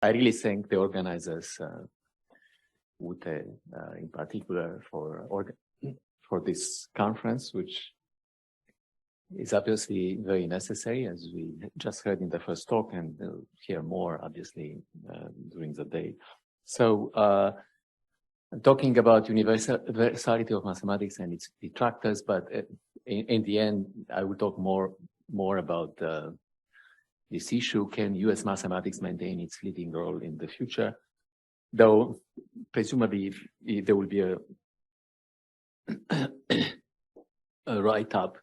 I really thank the organizers, U.S.A, in particular, for this conference, which is obviously very necessary, as we just heard in the first talk, and we'll hear more, obviously, during the day. So, talking about universality of mathematics and its detractors, but in the end, I will talk more about this issue: can U.S. mathematics maintain its leading role in the future? Though presumably there will be a write-up,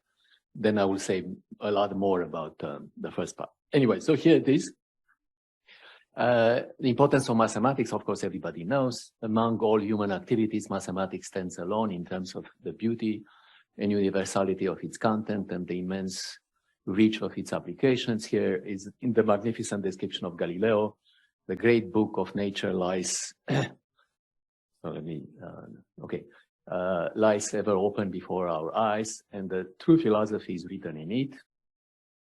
then I will say a lot more about the first part. Anyway, so here it is. The importance of mathematics, of course, everybody knows. Among all human activities, mathematics stands alone in terms of the beauty and universality of its content and the immense reach of its applications. Here is in the magnificent description of Galileo. The great book of nature lies, lies ever open before our eyes, and the true philosophy is written in it.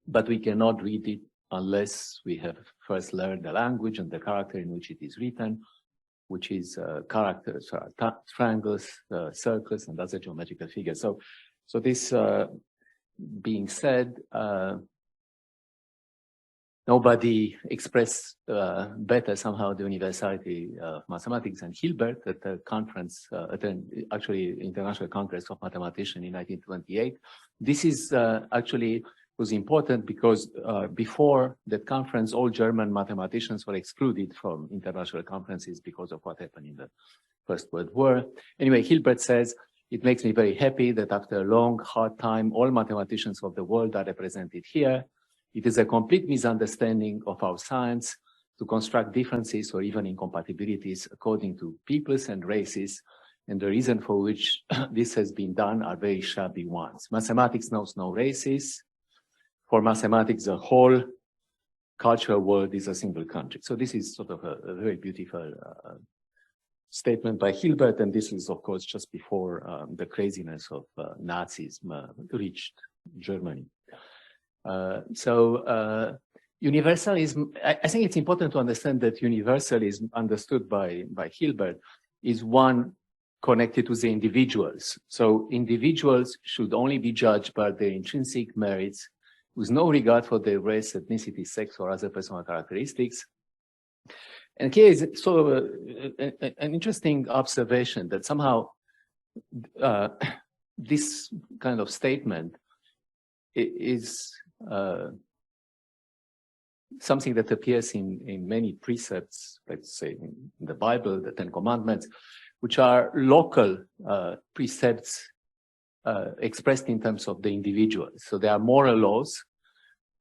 But we cannot read it unless we have first learned the language and the character in which it is written, which is characters, triangles, circles, and other geometrical figures. So this being said, nobody expressed better somehow the universality of mathematics than Hilbert at the conference, actually International Congress of Mathematicians in 1928. This is actually was important because before that conference, all German mathematicians were excluded from international conferences because of what happened in the First World War. Anyway, Hilbert says, "It makes me very happy that after a long, hard time, all mathematicians of the world are represented here. It is a complete misunderstanding of our science to construct differences or even incompatibilities according to peoples and races, and the reason for which this has been done are very shabby ones. Mathematics knows no races. For mathematics, the whole cultural world is a single country." So this is sort of a very beautiful statement by Hilbert, and this is, of course, just before the craziness of Nazism reached Germany. Universalism, I think it's important to understand that universalism, understood by Hilbert, is one connected to the individuals. So individuals should only be judged by their intrinsic merits, with no regard for their race, ethnicity, sex, or other personal characteristics. And here is sort of an interesting observation that somehow this kind of statement is something that appears in many precepts, let's say in the Bible, the Ten Commandments, which are local precepts expressed in terms of the individual. So they are moral laws,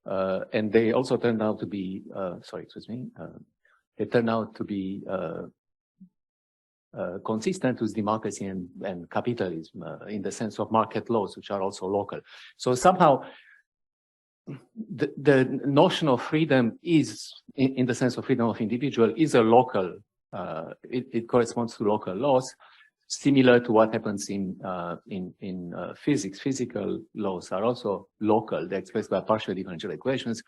and they also turn out to be, they turn out to be consistent with democracy and capitalism in the sense of market laws, which are also local. So somehow the notion of freedom is, in the sense of freedom of individual, is a local, it corresponds to local laws, similar to what happens in physics. Physical laws are also local. They're expressed by partial differential equations.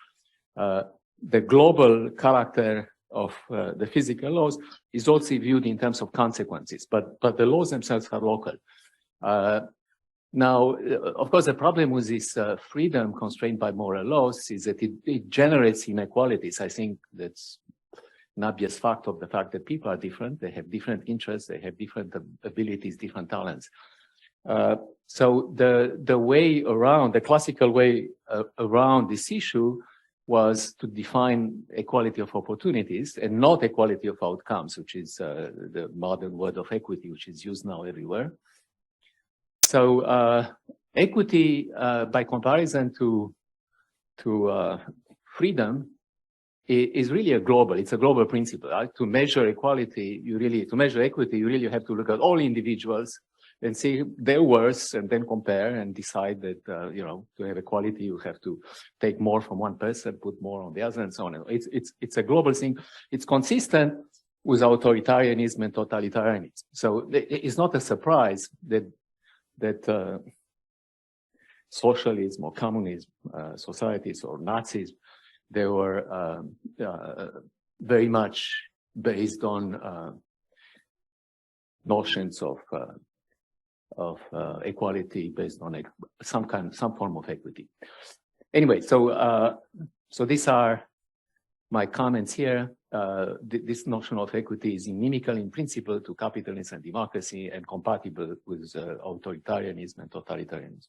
The global character of the physical laws is also viewed in terms of consequences, but the laws themselves are local. Now, of course, the problem with this freedom constrained by moral laws is that it generates inequalities. I think that's an obvious fact of the fact that people are different. They have different interests. They have different abilities, different talents. So the way around, the classical way around this issue was to define equality of opportunities and not equality of outcomes, which is the modern word of equity, which is used now everywhere. So equity, by comparison to freedom, is really it's a global principle. Right? To measure equality, to measure equity, you really have to look at all individuals and see their worth, and then compare and decide that, to have equality, you have to take more from one person, put more on the other, and so on. It's a global thing. It's consistent with authoritarianism and totalitarianism. So it's not a surprise that socialism or communism societies or Nazis, they were very much based on notions of equality based on some form of equity. Anyway, so these are my comments here. This notion of equity is inimical in principle to capitalism and democracy and compatible with authoritarianism and totalitarianism.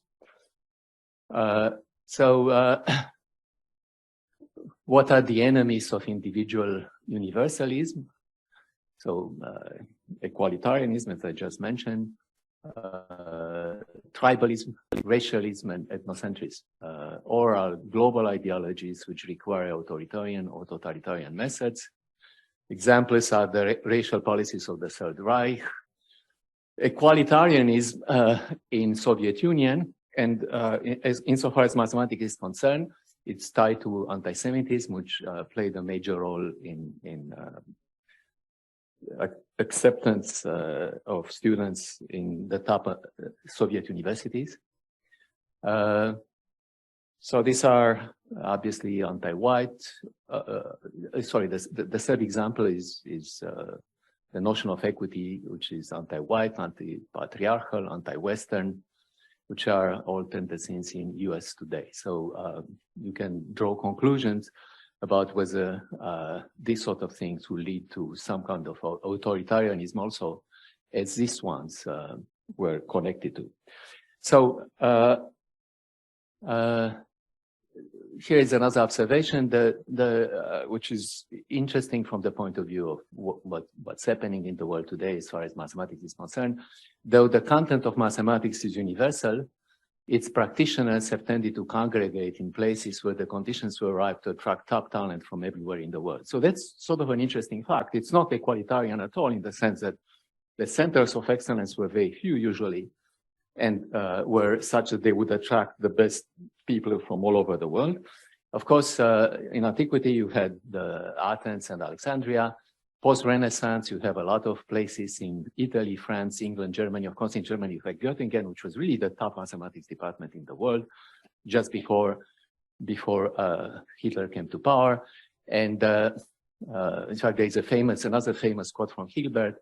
What are the enemies of individual universalism? So equalitarianism, as I just mentioned, tribalism, racialism, and ethnocentrism, or are global ideologies which require authoritarian or totalitarian methods. Examples are the racial policies of the Third Reich, equalitarianism in Soviet Union, and insofar as mathematics is concerned, it's tied to anti-Semitism, which played a major role in acceptance of students in the top Soviet universities. So these are obviously anti-white. Sorry, the third example is the notion of equity, which is anti-white, anti-patriarchal, anti-Western, which are all tendencies in US today. So you can draw conclusions about whether these sort of things will lead to some kind of authoritarianism also, as these ones were connected to. So here is another observation which is interesting from the point of view of what's happening in the world today as far as mathematics is concerned. Though the content of mathematics is universal, its practitioners have tended to congregate in places where the conditions were ripe to attract top talent from everywhere in the world. So that's sort of an interesting fact. It's not equalitarian at all in the sense that the centers of excellence were very few usually, and were such that they would attract the best people from all over the world. Of course, in antiquity, you had the Athens and Alexandria. Post-Renaissance, you have a lot of places in Italy, France, England, Germany. Of course, in Germany, you had Göttingen, which was really the top mathematics department in the world, just before Hitler came to power. And in fact, there's another famous quote from Hilbert,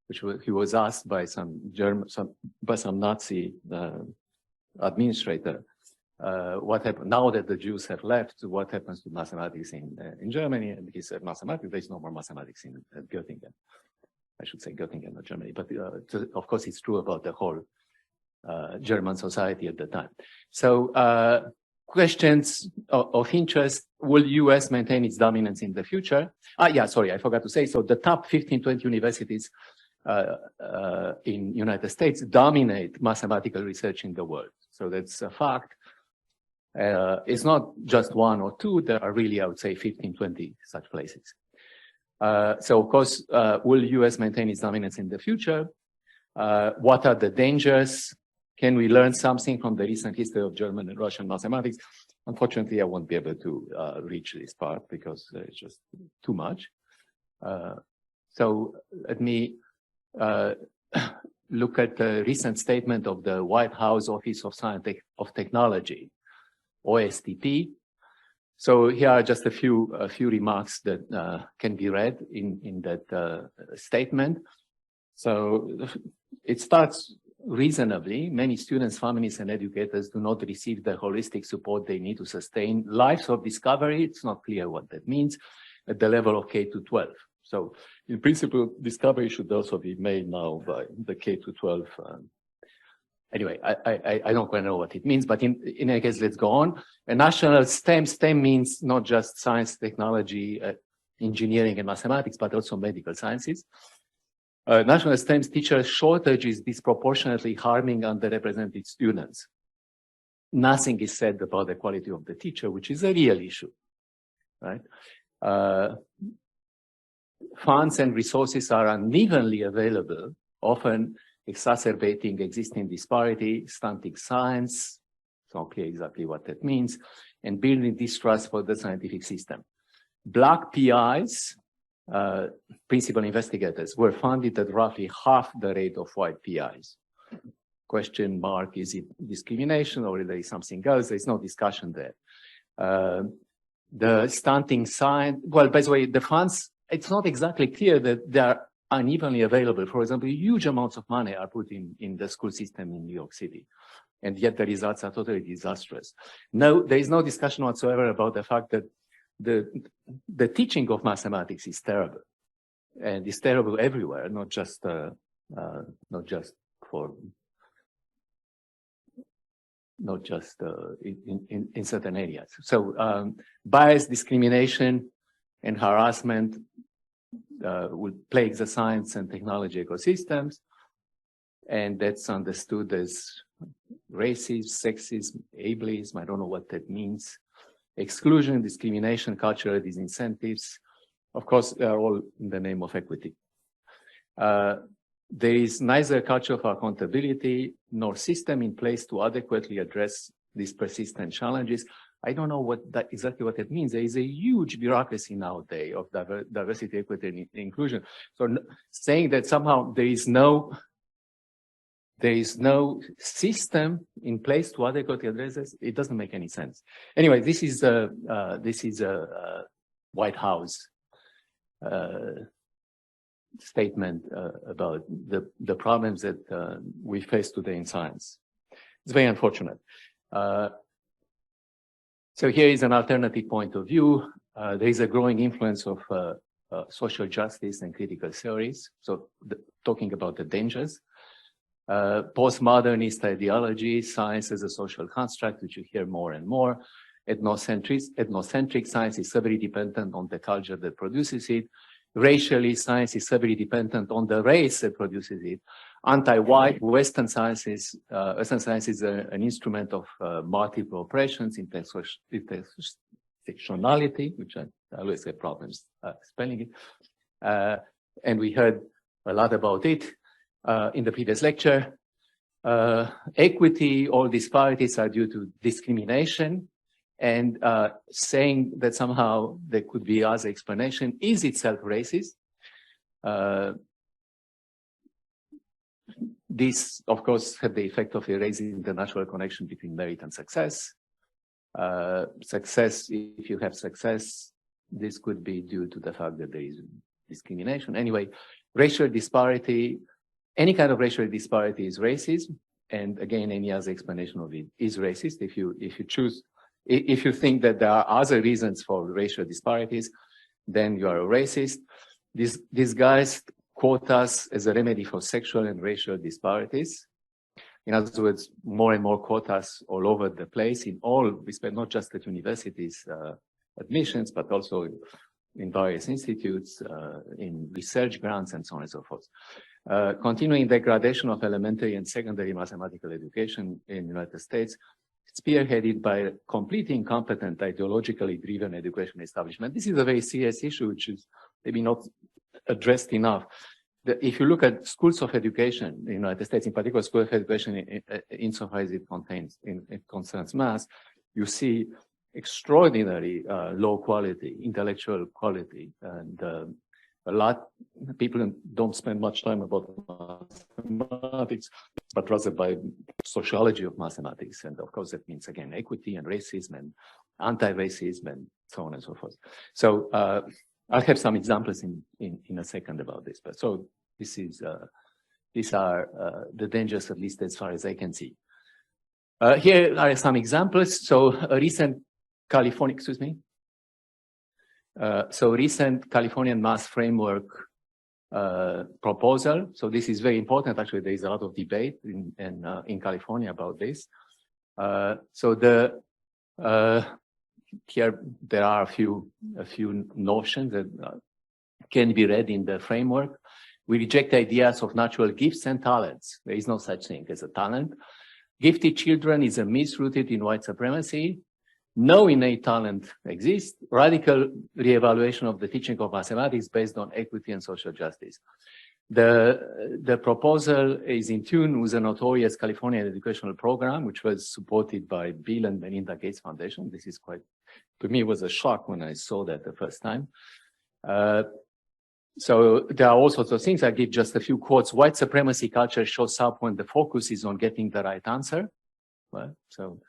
which he was asked by some Nazi administrator, what happened now that the Jews have left, what happens to mathematics in Germany? And he said, mathematics, there's no more mathematics in Göttingen. I should say Göttingen, not Germany, but of course it's true about the whole German society at the time. So questions of interest: will US maintain its dominance in the future? Yeah, sorry, I forgot to say, so the top 15, 20 universities in United States dominate mathematical research in the world. So that's a fact. It's not just one or two, there are really, I would say, 15, 20 such places. So of course, will US maintain its dominance in the future? What are the dangers? Can we learn something from the recent history of German and Russian mathematics? Unfortunately, I won't be able to reach this part because it's just too much. So let me look at the recent statement of the White House Office of Science of Technology, OSTP. So here are just a few remarks that can be read in that statement. So it starts reasonably. Many students, families, and educators do not receive the holistic support they need to sustain lives of discovery. It's not clear what that means at the level of K-12. So in principle, discovery should also be made now by the K-12. Anyway, I don't quite know what it means, but in any case, let's go on. A national STEM means not just science, technology, engineering, and mathematics, but also medical sciences. National STEM teacher shortage is disproportionately harming underrepresented students. Nothing is said about the quality of the teacher, which is a real issue, right? Funds and resources are unevenly available, often exacerbating existing disparity, stunting science, it's not clear exactly what that means, and building distrust for the scientific system. Black PIs, principal investigators, were funded at roughly half the rate of white PIs. Question mark, is it discrimination or is there something else? There's no discussion there. The stunting science, well, by the way, the funds it's not exactly clear that they are unevenly available. For example, huge amounts of money are put in the school system in New York City, and yet the results are totally disastrous. No, there is no discussion whatsoever about the fact that the teaching of mathematics is terrible, and it's terrible everywhere, not just in certain areas. So bias, discrimination, and harassment will plague the science and technology ecosystems, and that's understood as racism, sexism, ableism. I don't know what that means. Exclusion, discrimination, cultural disincentives. Of course, they are all in the name of equity. There is neither culture of accountability nor system in place to adequately address these persistent challenges. I don't know exactly what that means. There is a huge bureaucracy nowadays of diversity, equity, and inclusion. So saying that somehow there is no system in place to adequately address this, it doesn't make any sense. Anyway, this is a White House statement about the problems that we face today in science. It's very unfortunate. So here is an alternative point of view. There is a growing influence of social justice and critical theories. So talking about the dangers. Postmodernist ideology, science as a social construct, which you hear more and more. Ethnocentric science is heavily dependent on the culture that produces it. Racially, science is heavily dependent on the race that produces it. Anti-white, Western science is an instrument of multiple oppressions, intersectionality, which I always have problems spelling it. And we heard a lot about it in the previous lecture. Equity or disparities are due to discrimination. And saying that somehow there could be other explanation is itself racist. This, of course, had the effect of erasing the natural connection between merit and success. Success, if you have success, this could be due to the fact that there is discrimination. Anyway, racial disparity, any kind of racial disparity is racism. And again, any other explanation of it is racist. If you think that there are other reasons for racial disparities, then you are a racist. These guys quote us as a remedy for sexual and racial disparities. In other words, more and more quotas all over the place in all respects, not just at universities admissions, but also in various institutes, in research grants, and so on and so forth. Continuing degradation of elementary and secondary mathematical education in the United States, spearheaded by a completely incompetent, ideologically driven education establishment. This is a very serious issue, which is maybe not addressed enough. If you look at schools of education in the United States, in particular school of education insofar as it concerns math, you see extraordinary low quality, intellectual quality, and people don't spend much time about mathematics, but rather by sociology of mathematics. And of course, that means, again, equity and racism and anti-racism and so on and so forth. So I'll have some examples in a second about this. But so these are the dangers, at least as far as I can see. Here are some examples. So a recent recent Californian math framework proposal. So this is very important. Actually, there is a lot of debate in California about this. Here there are a few notions that can be read in the framework. We reject ideas of natural gifts and talents. There is no such thing as a talent. Gifted children is a myth rooted in white supremacy. No innate talent exists. Radical reevaluation of the teaching of mathematics based on equity and social justice. The proposal is in tune with the notorious Californian educational program, which was supported by Bill and Melinda Gates Foundation. This is quite, to me, it was a shock when I saw that the first time. So there are all sorts of things. I give just a few quotes. White supremacy culture shows up when the focus is on getting the right answer. Well, so,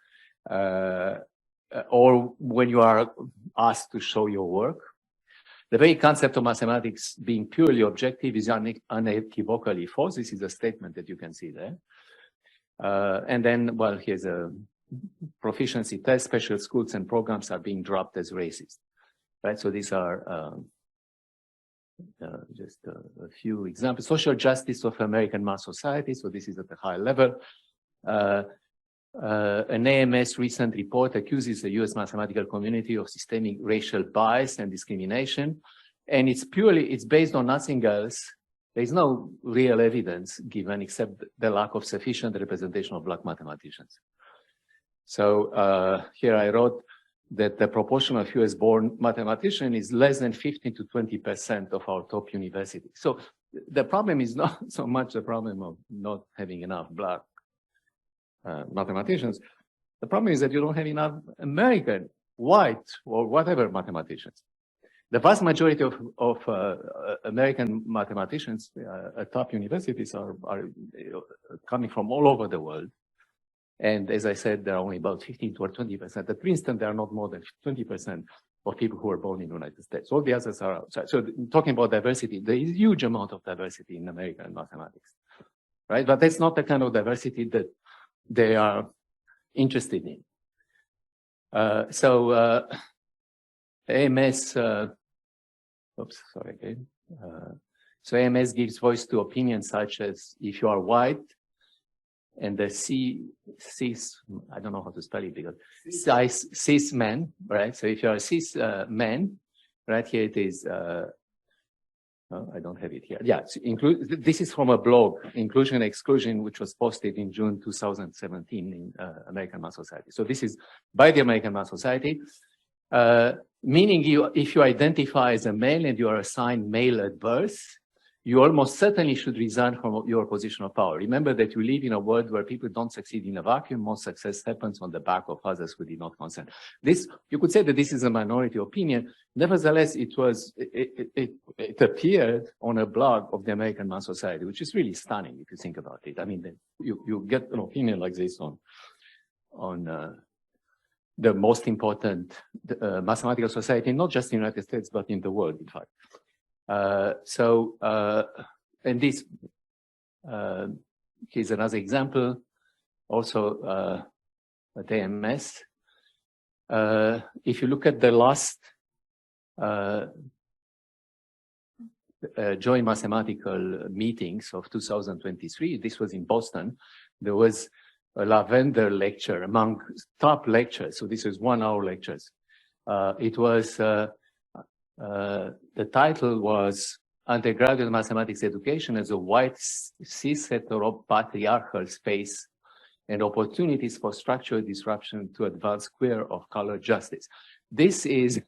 or when you are asked to show your work. The very concept of mathematics being purely objective is unequivocally false. This is a statement that you can see there. And then, well, here's a proficiency test. Special schools and programs are being dropped as racist, right? So these are just a few examples. Social justice of American mass society. So this is at a high level. An AMS recent report accuses the U.S. mathematical community of systemic racial bias and discrimination. And it's based on nothing else. There's no real evidence given except the lack of sufficient representation of Black mathematicians. So here I wrote that the proportion of US-born mathematicians is less than 15 to 20% of our top universities. So the problem is not so much the problem of not having enough Black mathematicians. The problem is that you don't have enough American, white, or whatever mathematicians. The vast majority of American mathematicians at top universities are coming from all over the world. And as I said, there are only about 15 to 20%. At Princeton, there are not more than 20% of people who are born in the United States. All the others are outside. So talking about diversity, there is a huge amount of diversity in American mathematics, right? But that's not the kind of diversity that they are interested in. AMS, so AMS gives voice to opinions such as if you are white and the cis, I don't know how to spell it because cis man, right? So if you are a cis man, right here it is, I don't have it here. Yeah, this is from a blog, Inclusion and Exclusion, which was posted in June 2017 in American Math Society. So this is by the American Math Society, meaning if you identify as a male and you are assigned male at birth, you almost certainly should resign from your position of power. Remember that you live in a world where people don't succeed in a vacuum. Most success happens on the back of others who did not consent. This, you could say that this is a minority opinion. Nevertheless, it appeared on a blog of the American Math Society, which is really stunning if you think about it. I mean, you get an opinion like this on the most important mathematical society, not just in the United States, but in the world, in fact. And this, here's another example, also at AMS. If you look at the last joint mathematical meetings of 2023, this was in Boston, there was a Lavender lecture among top lectures. So this is 1 hour lectures. It was, the title was Undergraduate Mathematics Education as a White Cis Heteropatriarchal Space and Opportunities for Structural Disruption to Advance Queer of Color Justice. This is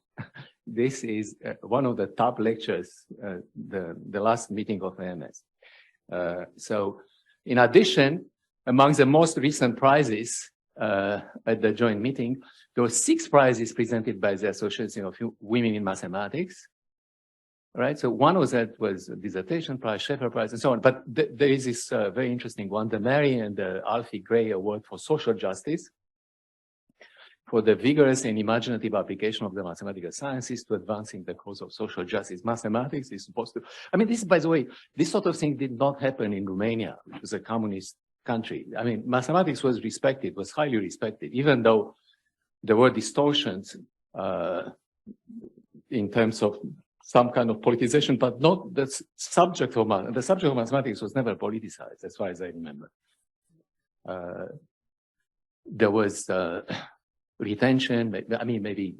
one of the top lectures, the last meeting of AMS. So in addition, among the most recent prizes at the joint meeting, there were 6 prizes presented by the Association of Women in Mathematics, right? So one of that was a dissertation prize, Schaeffer Prize, and so on. But there is this very interesting one, the Mary and the Alfie Gray Award for Social Justice, for the vigorous and imaginative application of the mathematical sciences to advancing the cause of social justice. Mathematics is supposed to, I mean, this, by the way, this sort of thing did not happen in Romania, which was a communist country. I mean, mathematics was respected, was highly respected, even though there were distortions in terms of some kind of politicization, but not the subject of mathematics was never politicized, as far as I remember. There was retention. I mean, maybe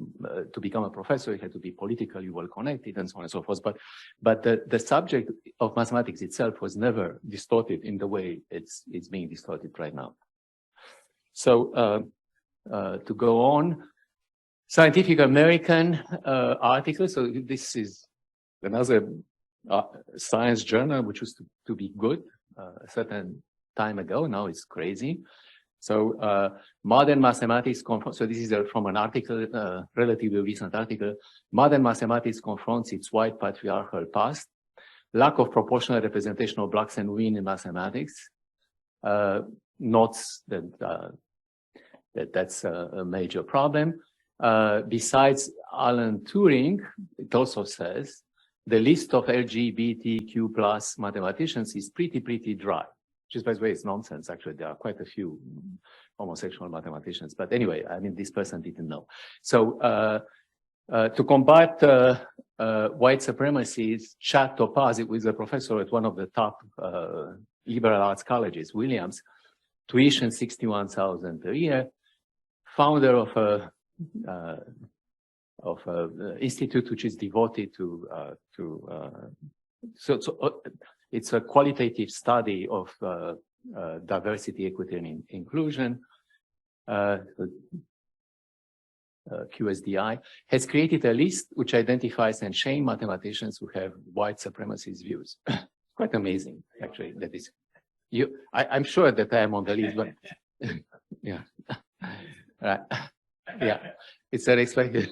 to become a professor, you had to be politically well connected and so on and so forth. But the subject of mathematics itself was never distorted in the way it's being distorted right now. So to go on, Scientific American article. So this is another science journal which used to be good a certain time ago. Now it's crazy. So modern mathematics confronts, so this is from an article, relatively recent article, modern mathematics confronts its white patriarchal past, lack of proportional representation of blacks and women in mathematics, notes that that's a major problem. besides Alan Turing, it also says the list of LGBTQ plus mathematicians is pretty dry, which is, by the way, it's nonsense. Actually, there are quite a few homosexual mathematicians. But anyway, I mean, this person didn't know. So to combat white supremacy, Chad Topaz, who is a professor at one of the top liberal arts colleges, Williams, tuition $61,000 a year, founder of a institute which is devoted to it's a qualitative study of diversity, equity, and inclusion. QSDI has created a list which identifies and shames mathematicians who have white supremacist views. Quite amazing, actually. That is, I'm sure that I am on the list, but yeah, right. Yeah, it's unexpected.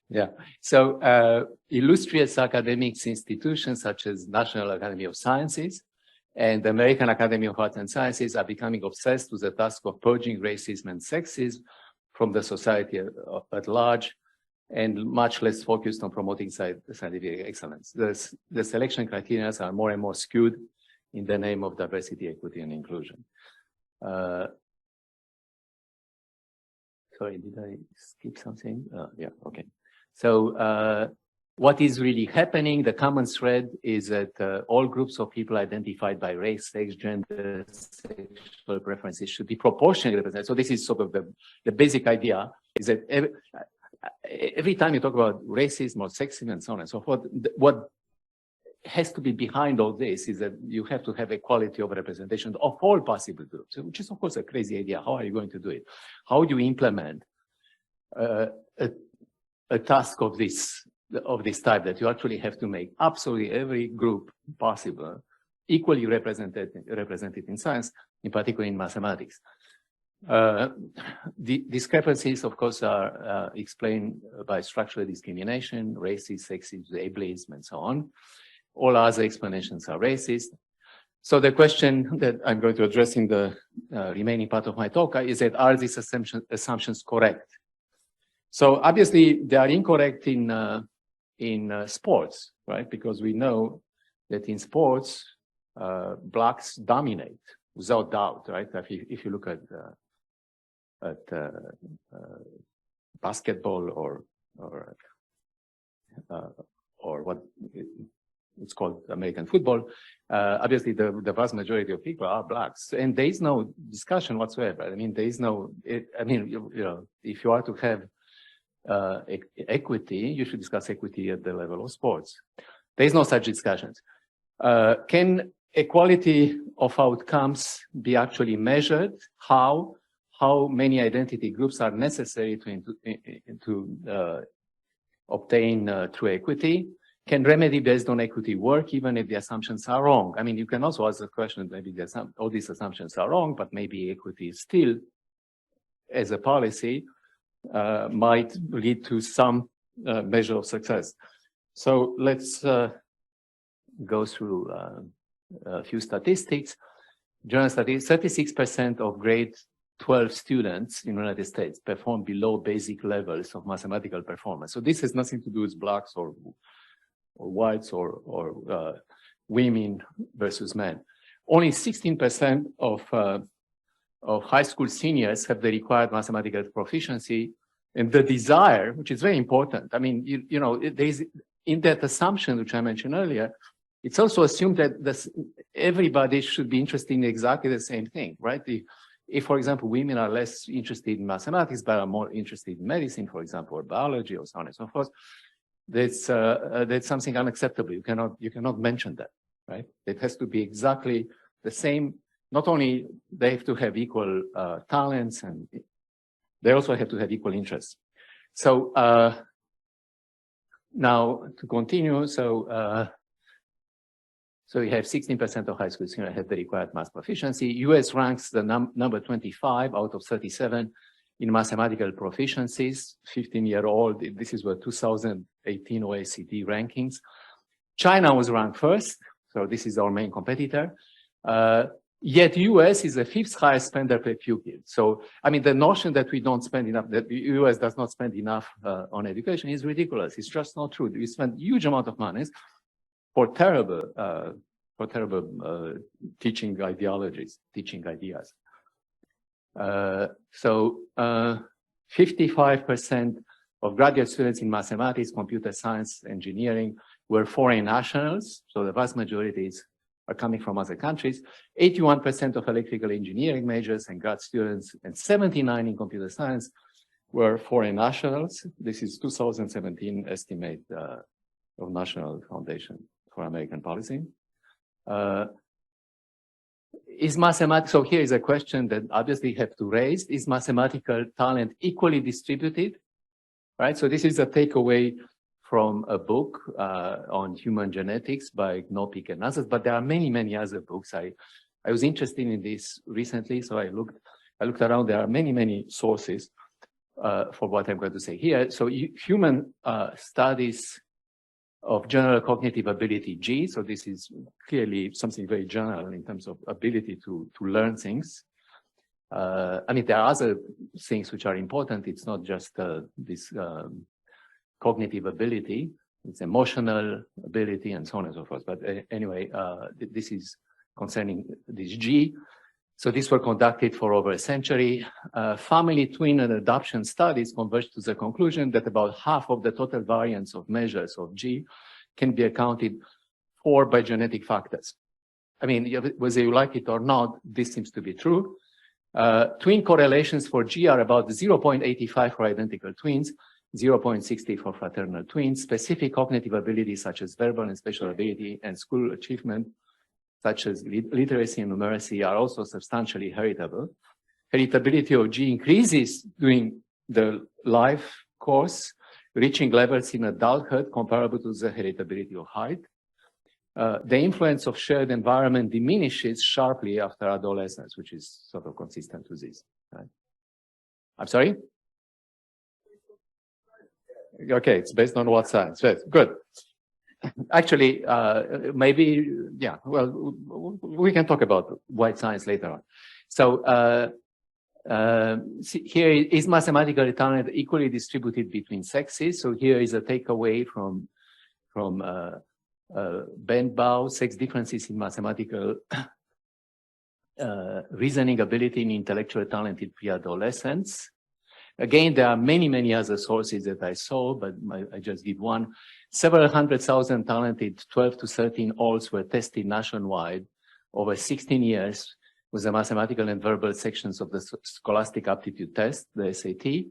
Yeah. So illustrious academics institutions such as National Academy of Sciences and the American Academy of Arts and Sciences are becoming obsessed with the task of purging racism and sexism from the society at large, and much less focused on promoting scientific excellence. The selection criteria are more and more skewed in the name of diversity, equity, and inclusion. Sorry, did I skip something? Yeah, okay. So what is really happening, the common thread is that all groups of people identified by race, sex, gender, sexual preferences should be proportionally represented. So this is sort of the basic idea, is that every time you talk about racism or sexism and so on and so forth, what has to be behind all this is that you have to have equality of representation of all possible groups, which is of course a crazy idea. How are you going to do it? How do you implement a task of this type, that you actually have to make absolutely every group possible equally represented in science, in particular in mathematics? The discrepancies, of course, are explained by structural discrimination, racist, sexist, ableism, and so on. All other explanations are racist. So the question that I'm going to address in the remaining part of my talk is that, are these assumptions correct? So obviously they are incorrect in sports, right? Because we know that in sports, blacks dominate without doubt, right? If you look at basketball or what it's called American football, obviously the vast majority of people are blacks, and there is no discussion whatsoever. I mean, there is no. You know, if you are to have equity, you should discuss equity at the level of sports. There is no such discussions. Can equality of outcomes be actually measured? How many identity groups are necessary to obtain true equity? Can remedy based on equity work even if the assumptions are wrong? I mean, you can also ask the question, maybe all these assumptions are wrong, but maybe equity still, as a policy, might lead to some measure of success. So let's go through a few statistics. General statistics: 36% of grade 12 students in the United States perform below basic levels of mathematical performance. So this has nothing to do with blacks or whites or women versus men. Only 16% of high school seniors have the required mathematical proficiency, and the desire, which is very important. I mean, you know, there is, in that assumption which I mentioned earlier, it's also assumed that everybody should be interested in exactly the same thing, right? If, for example, women are less interested in mathematics but are more interested in medicine, for example, or biology, or so on and so forth, that's something unacceptable. You cannot mention that, right? It has to be exactly the same. Not only they have to have equal talents, and they also have to have equal interests. So now to continue, so we have 16% of high school students have the required math proficiency. US ranks the number 25 out of 37 in mathematical proficiencies, 15-year-old. This is what 2018 OECD rankings. China was ranked first, so this is our main competitor. Yet US is the 5th highest spender per pupil. So, I mean, the notion that we don't spend enough, that the US does not spend enough on education is ridiculous. It's just not true. We spend huge amount of money for terrible teaching ideologies, teaching ideas. 55% of graduate students in mathematics, computer science, engineering were foreign nationals. So the vast majority are coming from other countries. 81% of electrical engineering majors and grad students and 79 in computer science were foreign nationals. This is 2017 estimate of National Foundation for American Policy. Is mathematics, so here is a question that obviously have to raise, is mathematical talent equally distributed? Right, so this is a takeaway from a book on human genetics by Knopik and others, but there are many, many other books. I was interested in this recently, so I looked around. There are many, many sources for what I'm going to say here. So human studies of general cognitive ability, G. So this is clearly something very general in terms of ability to learn things. I mean, there are other things which are important. It's not just this cognitive ability, it's emotional ability and so on and so forth. But anyway, this is concerning this G. So these were conducted for over a century. Family, twin, and adoption studies converged to the conclusion that about half of the total variance of measures of G can be accounted for by genetic factors. I mean, whether you like it or not, this seems to be true. Twin correlations for G are about 0.85 for identical twins, 0.60 for fraternal twins. Specific cognitive abilities such as verbal and spatial ability and school achievement, such as literacy and numeracy, are also substantially heritable. Heritability of G increases during the life course, reaching levels in adulthood comparable to the heritability of height. The influence of shared environment diminishes sharply after adolescence, which is sort of consistent with this. Right? I'm sorry? Okay, it's based on what science? Yes, good. Actually, maybe, yeah, well, we can talk about white science later on. So here is mathematical talent equally distributed between sexes. So here is a takeaway from Ben-Gurion, sex differences in mathematical reasoning ability and intellectual talent in pre-adolescence. Again, there are many, many other sources that I saw, but I just give one. Several 100,000 talented 12 to 13-olds were tested nationwide over 16 years with the mathematical and verbal sections of the Scholastic Aptitude Test, the SAT.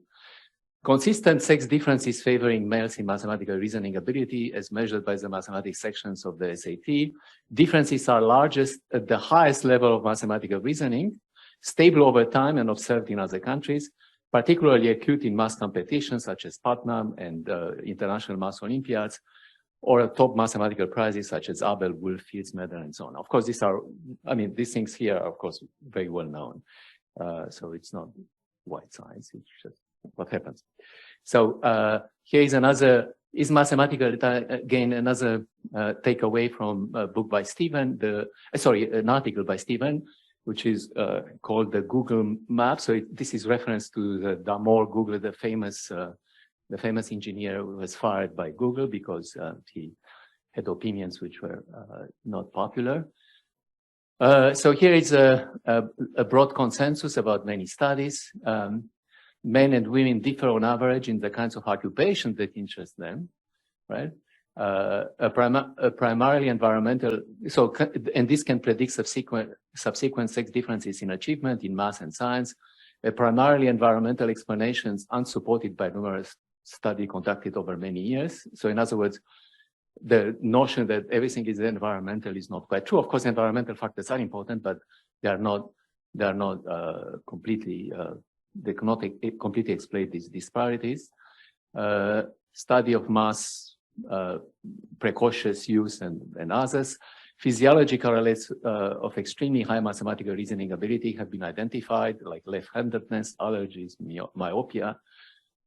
Consistent sex differences favoring males in mathematical reasoning ability as measured by the mathematics sections of the SAT. Differences are largest at the highest level of mathematical reasoning, stable over time and observed in other countries, particularly acute in math competitions such as Putnam and International Math Olympiads, or top mathematical prizes such as Abel, Wolf, Fields Medal, and so on. Of course, these are, I mean, these things here are, of course, very well known. So it's not white science, it's just what happens. So here is another, is mathematical, again, another takeaway from a book by Stephen, an article by Stephen, which is called the Google Map. So this is reference to the Damore Google, the famous engineer who was fired by Google because he had opinions which were not popular. So here is a broad consensus about many studies. Men and women differ on average in the kinds of occupations that interest them, right? Primarily environmental, so, and this can predict subsequent sex differences in achievement in math and science. Primarily environmental explanations unsupported by numerous studies conducted over many years. So in other words, the notion that everything is environmental is not quite true. Of course, environmental factors are important, but they are not completely, they cannot completely explain these disparities. Study of mass, precocious use and others. Physiology correlates of extremely high mathematical reasoning ability have been identified, like left-handedness, allergies, myopia,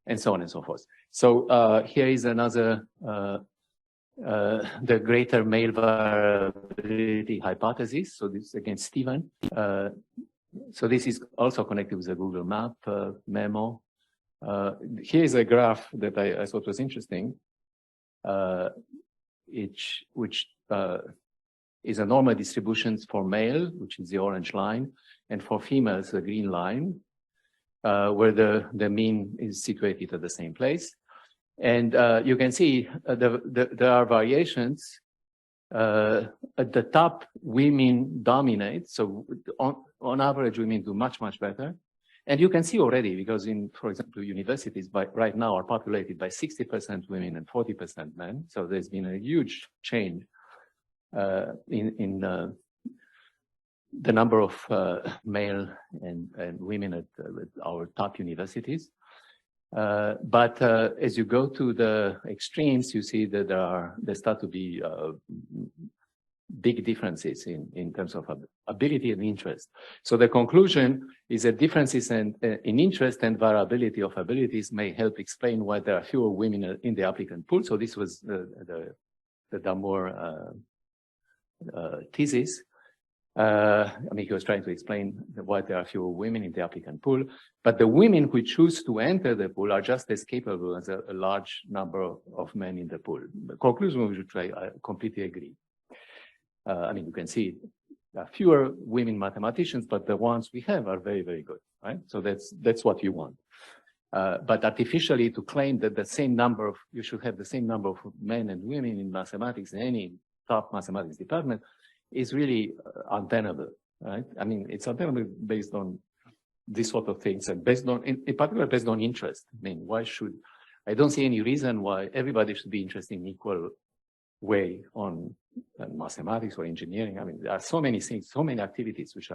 and so on and so forth. So here is another the greater male variability hypothesis. So this is again Stephen. So this is also connected with the Google Map memo. Here is a graph that I thought was interesting, which is a normal distributions for male, which is the orange line, and for females, the green line, where the mean is situated at the same place. And you can see there are variations. At the top, women dominate. So on average, women do much, much better. And you can see already, because for example, universities right now are populated by 60% women and 40% men. So there's been a huge change in the number of male and women at our top universities. But as you go to the extremes, you see that there start to be big differences in terms of ability and interest. So the conclusion is that differences in interest and variability of abilities may help explain why there are fewer women in the applicant pool. So this was the Damour thesis. I mean, he was trying to explain why there are fewer women in the applicant pool, but the women who choose to enter the pool are just as capable as a large number of men in the pool. The conclusion we should try, I completely agree. I mean, you can see there are fewer women mathematicians, but the ones we have are very, very good, right? So that's what you want. But artificially to claim that you should have the same number of men and women in mathematics in any top mathematics department is really untenable, right? I mean, it's untenable based on this sort of things and based on, in particular, based on interest. I mean, I don't see any reason why everybody should be interested in equal way on mathematics or engineering. I mean, there are so many things, so many activities which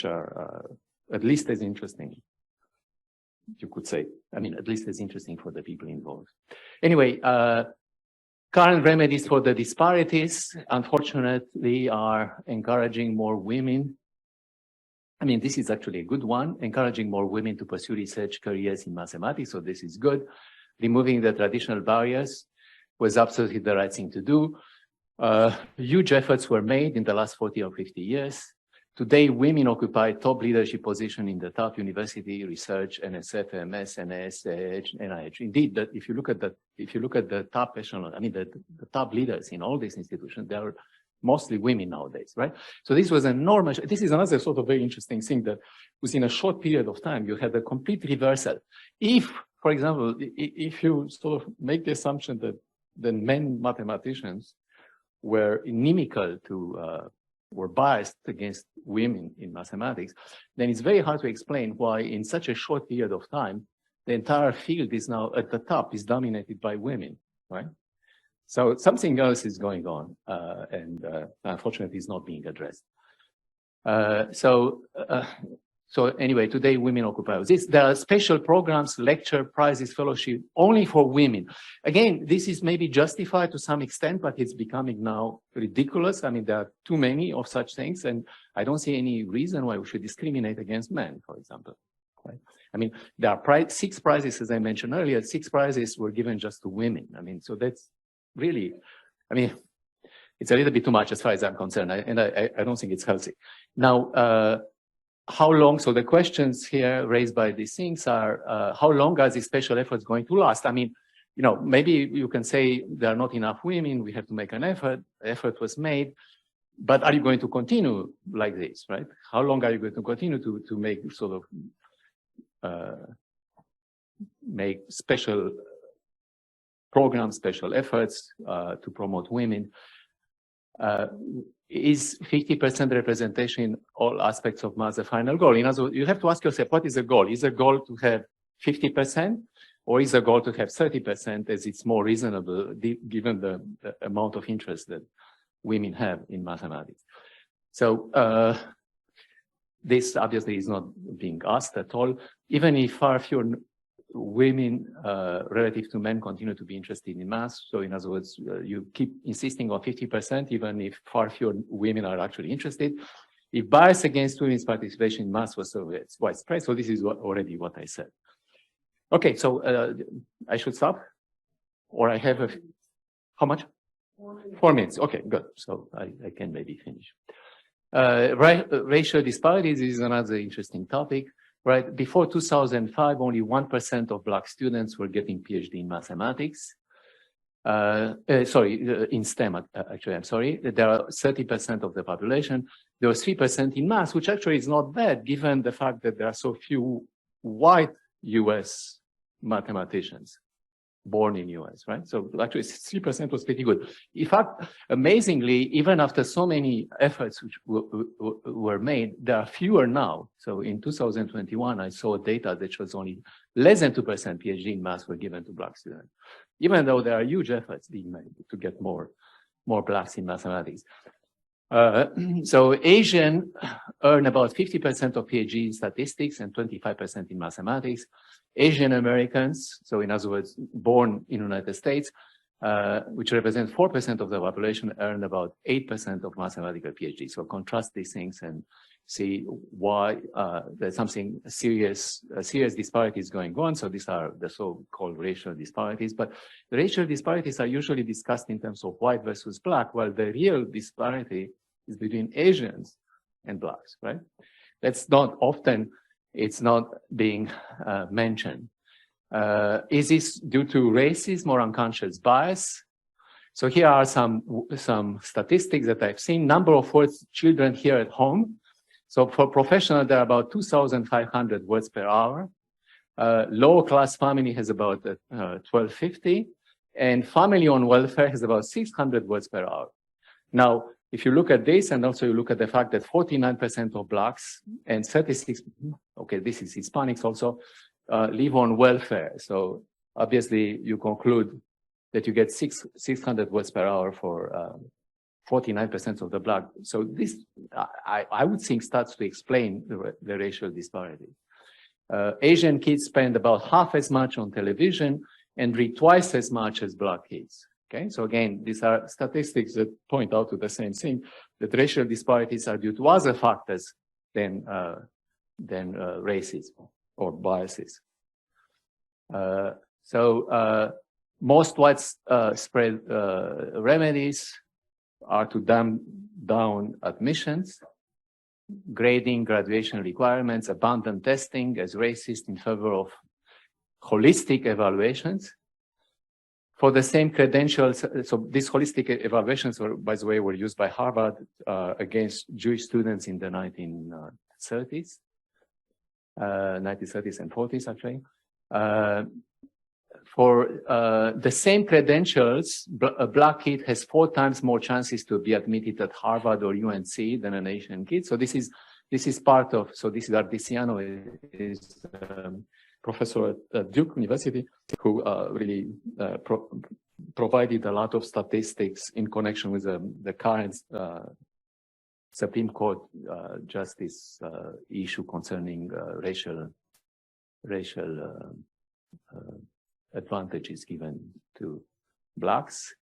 are at least as interesting, you could say. I mean, at least as interesting for the people involved. Anyway, current remedies for the disparities, unfortunately, are encouraging more women. I mean, this is actually a good one, encouraging more women to pursue research careers in mathematics, so this is good. Removing the traditional barriers was absolutely the right thing to do. Huge efforts were made in the last 40 or 50 years. Today, women occupy top leadership position in the top university, research, NSF, MS, NS, NIH. Indeed, that if you look at the top echelon, I mean the top leaders in all these institutions, they are mostly women nowadays, right? So this was enormous. This is another sort of very interesting thing that within a short period of time, you had a complete reversal. If, for example, if you sort of make the assumption that the men mathematicians were inimical to were biased against women in mathematics, then it's very hard to explain why in such a short period of time, the entire field is now at the top, is dominated by women, right? So something else is going on, and unfortunately it's not being addressed. So anyway, today women occupy this. There are special programs, lecture, prizes, fellowship, only for women. Again, this is maybe justified to some extent, but it's becoming now ridiculous. I mean, there are too many of such things, and I don't see any reason why we should discriminate against men, for example. Right? I mean, there are 6 prizes, as I mentioned earlier. 6 prizes were given just to women. I mean, so that's really, I mean, it's a little bit too much as far as I'm concerned, and I don't think it's healthy. Now, how long, so the questions here raised by these things are, how long are these special efforts going to last? I mean, you know, maybe you can say there are not enough women, we have to make an effort, effort was made, but are you going to continue like this, right? How long are you going to continue to make sort of, make special programs, special efforts to promote women? Is 50% representation in all aspects of math the final goal? In other words, you have to ask yourself, what is the goal? Is the goal to have 50%, or is the goal to have 30%, as it's more reasonable given the amount of interest that women have in mathematics? So this obviously is not being asked at all. Even if far fewer women relative to men continue to be interested in math. So in other words, you keep insisting on 50%, even if far fewer women are actually interested. If bias against women's participation in math was so widespread, so this is already what I said. Okay, so I should stop, or I have a How much? 4 minutes. Okay, good. So I can maybe finish. Racial disparities is another interesting topic, right? Before 2005, only 1% of Black students were getting PhD in mathematics. In STEM, actually, I'm sorry. There are 30% of the population. There was 3% in math, which actually is not bad, given the fact that there are so few white U.S. mathematicians born in U.S., right? So actually 3% was pretty good. In fact, amazingly, even after so many efforts which were made, there are fewer now. So in 2021, I saw data that shows only less than 2% PhD in math were given to Black students, even though there are huge efforts being made to get more Blacks in mathematics. So Asian earn about 50% of PhD in statistics and 25% in mathematics. Asian Americans, so in other words, born in the United States, which represent 4% of the population, earn about 8% of mathematical PhD. So contrast these things and see why there's something serious disparities going on. So these are the so-called racial disparities. But the racial disparities are usually discussed in terms of white versus Black, while the real disparity is between Asians and Blacks, right? That's not often, it's not being mentioned. Is this due to racism or unconscious bias? So here are some statistics that I've seen. Number of words children hear at home. So for professional, there are about 2,500 words per hour. Lower class family has about 1,250, and family on welfare has about 600 words per hour. Now, if you look at this, and also you look at the fact that 49% of Blacks and 36, okay, this is Hispanics also, live on welfare. So obviously you conclude that you get 600 words per hour for 49% of the Black. So this, I would think, starts to explain the racial disparity. Asian kids spend about half as much on television and read twice as much as Black kids. Okay, so again, these are statistics that point out to the same thing, that racial disparities are due to other factors than racism or biases. Most widespread remedies are to dumb down admissions, grading, graduation requirements, abandon testing as racist in favor of holistic evaluations. For the same credentials, so these holistic evaluations, by the way, were used by Harvard against Jewish students in the 1930s and 40s, actually. For the same credentials, a Black kid has 4 times more chances to be admitted at Harvard or UNC than an Asian kid. So this is part of, so this is Ardiciano, is professor at Duke University, who really provided a lot of statistics in connection with the current Supreme Court justice issue concerning racial advantages given to Blacks.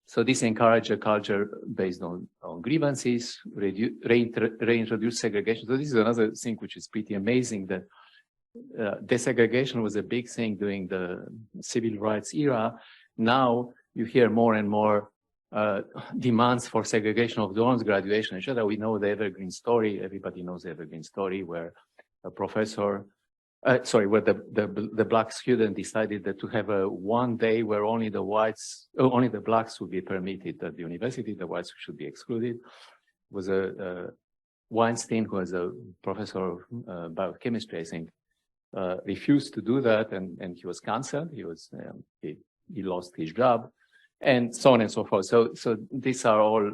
So this encouraged a culture based on grievances, reintroduce segregation. So this is another thing which is pretty amazing, that desegregation was a big thing during the civil rights era. Now you hear more and more demands for segregation of dorms, graduation, etc. We know the evergreen story. Everybody knows the evergreen story, where a professor, where the Black student decided that to have a one day where only the Blacks would be permitted at the university, the whites should be excluded. It was Weinstein, who was a professor of biochemistry, I think, refused to do that, and he was canceled. He lost his job, and so on and so forth. So these are all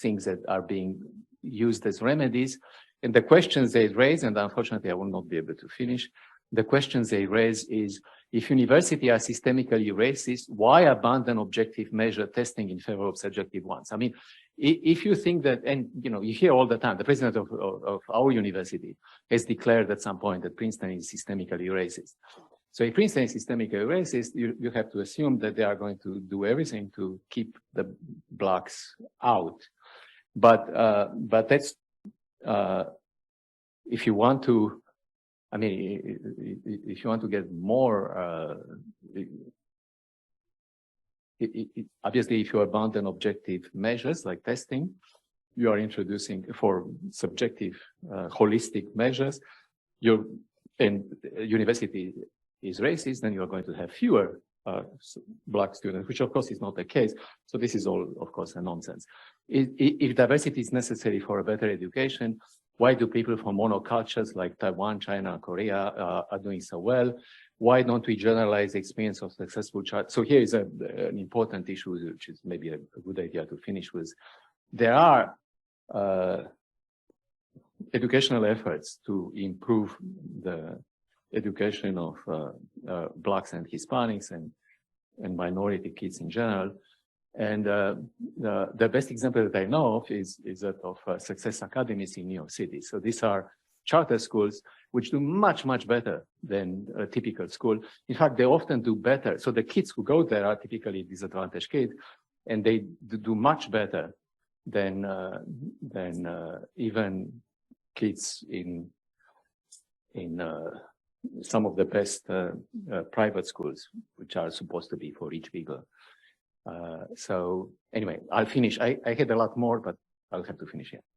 things that are being used as remedies. And the questions they raise, and unfortunately I will not be able to finish, the questions they raise is, if universities are systemically racist, why abandon objective measure testing in favor of subjective ones? I mean, if you think that, and you hear all the time, the president of our university has declared at some point that Princeton is systemically racist. So if Princeton is systemically racist, you have to assume that they are going to do everything to keep the Blacks out. But that's, if you want to I mean, if you want to get more, obviously, if you abandon objective measures like testing, you are introducing for subjective, holistic measures. And university is racist, then you are going to have fewer Black students, which of course is not the case. So this is all, of course, a nonsense. If diversity is necessary for a better education, why do people from monocultures like Taiwan, China, Korea are doing so well? Why don't we generalize the experience of successful child? So here is an important issue, which is maybe a good idea to finish with. There are educational efforts to improve the education of Blacks and Hispanics and minority kids in general. And the best example that I know of is that of Success Academies in New York City. So these are charter schools which do much, much better than a typical school. In fact, they often do better. So the kids who go there are typically disadvantaged kids, and they do much better than even kids in some of the best private schools, which are supposed to be for rich people. So anyway, I'll finish. I had a lot more, but I'll have to finish here.